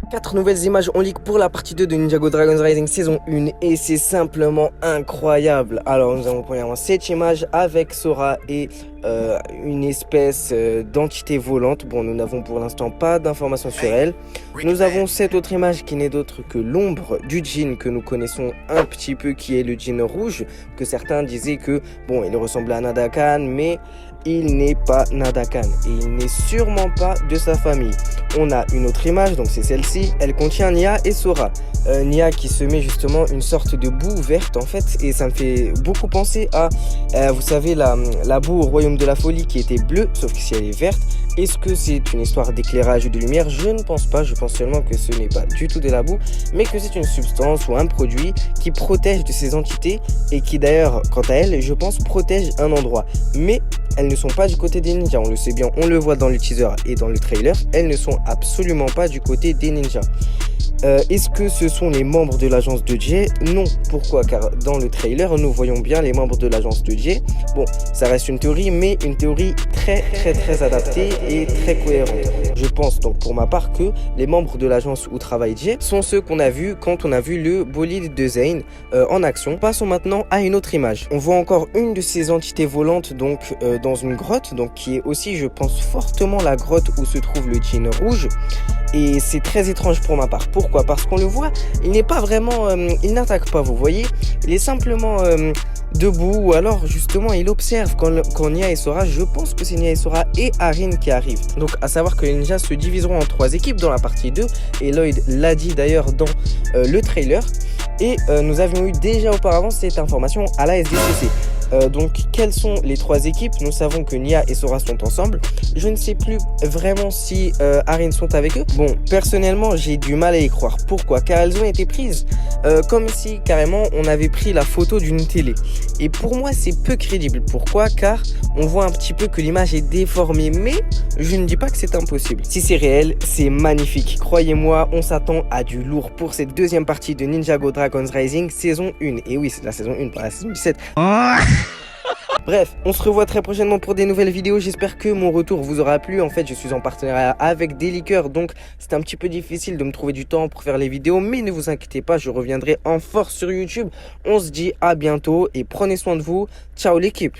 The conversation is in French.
4 nouvelles images en leak pour la partie 2 de Ninjago Dragons Rising saison 1 et c'est simplement incroyable. Alors nous avons premièrement cette image avec Sora et une espèce d'entité volante. Bon, nous n'avons pour l'instant pas d'informations sur elle. Nous avons cette autre image qui n'est d'autre que l'ombre du djinn que nous connaissons un petit peu, qui est le djinn rouge, que certains disaient que bon, il ressemblait à Nadakan, mais il n'est pas Nadakan et il n'est sûrement pas de sa famille. On a une autre image, donc c'est celle-ci, elle contient Nya et Sora. Nya qui se met justement une sorte de boue verte en fait, et ça me fait beaucoup penser à, vous savez, la boue au royaume de la folie qui était bleue, sauf que si elle est verte. Est-ce que c'est une histoire d'éclairage ou de lumière? Je ne pense pas, je pense seulement que ce n'est pas du tout de la boue, mais que c'est une substance ou un produit qui protège de ces entités et qui d'ailleurs, quant à elle, je pense, protège un endroit. Mais elles ne sont pas du côté des ninjas, on le sait bien, on le voit dans le teaser et dans le trailer, elles ne sont absolument pas du côté des ninjas. Est-ce que ce sont les membres de l'agence de Jay? Non. Pourquoi? Car dans le trailer, nous voyons bien les membres de l'agence de Jay. Bon, ça reste une théorie, mais une théorie très adaptée et très cohérente. Je pense donc pour ma part que les membres de l'agence où travaille Jay sont ceux qu'on a vus quand on a vu le bolide de Zane en action. Passons maintenant à une autre image. On voit encore une de ces entités volantes donc dans une grotte, donc qui est aussi, je pense, fortement la grotte où se trouve le djinn rouge. Et c'est très étrange pour ma part. Pourquoi? Parce qu'on le voit, il n'est pas vraiment, il n'attaque pas, vous voyez. Il est simplement debout, ou alors justement il observe quand Nya et Sora, je pense que c'est Nya et Sora et Arin qui arrivent. Donc à savoir que les ninjas se diviseront en 3 équipes dans la partie 2, et Lloyd l'a dit d'ailleurs dans le trailer. Et nous avions eu déjà auparavant cette information à la SDCC. Donc quelles sont les 3 équipes? Nous savons que Nya et Sora sont ensemble. Je ne sais plus vraiment si Arin sont avec eux. Bon, personnellement j'ai du mal à y croire. Pourquoi? Car elles ont été prises comme si carrément on avait pris la photo d'une télé. Et pour moi c'est peu crédible. Pourquoi? Car on voit un petit peu que l'image est déformée, mais je ne dis pas que c'est impossible. Si c'est réel, c'est magnifique. Croyez-moi, on s'attend à du lourd pour cette deuxième partie de Ninjago Dragons Rising saison 1. Et oui, c'est la saison 1, pas la saison 17. Bref, on se revoit très prochainement pour des nouvelles vidéos. J'espère que mon retour vous aura plu. En fait, je suis en partenariat avec des leakers, donc c'est un petit peu difficile de me trouver du temps pour faire les vidéos. Mais ne vous inquiétez pas, je reviendrai en force sur YouTube. On se dit à bientôt et prenez soin de vous. Ciao l'équipe!